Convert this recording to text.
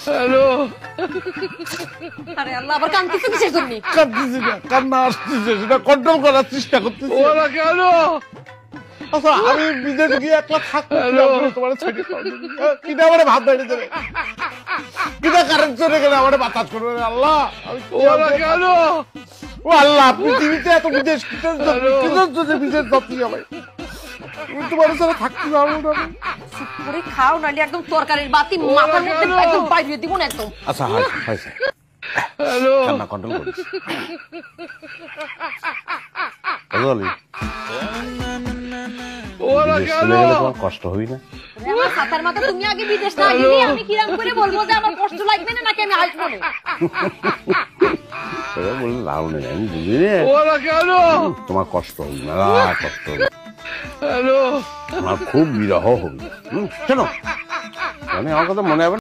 Hello আরে আল্লাহ, আবার কাঁদতেছে কিসের জন্য? কাঁদতেছি না, কান্না আসতেছে, সেটা কন্ট্রোল করার চেষ্টা করতেছি। ওরা কেন? আচ্ছা, আমি বিদেশ গিয়ে একলা থাকতে তোমার ছেড়ে কিনা আমার ভাত বাইরে দেবে, কিনা কারেন্ট চলে গেলে আমার বাতাস করবে। আল্লাহ, আমি কি ওরা কেন? ও আল্লাহ, পৃথিবীতে এত বিদেশ কিসের জন্য বিদেশ যাচ্ছি আমি? তোমার সাথে থাকতে পারবো না। পুরি খাও, নাহলে একদম তরকারির বাতি মাথার মধ্যে একদম বাইরে দিব না একদম। আচ্ছা, হয়েছে, হ্যালো কান্না কন্ট্রোল করিস। ওরা কেন? কষ্ট হই না? আমার ছাতার মাথা, তুমি আগে বিদেশ না গেলে আমি কিরাম করে বলবো যে আমার কষ্ট লাগবে না নাকি আমি হাসবো না? বললে লাভ নেই, আমি বুঝি রে। ওরা কেন? তোমার কষ্ট হই না, কষ্ট হই। হ্যালো আমার খুব বিরহ হই। শোনো, আমার কথা মনে হবে।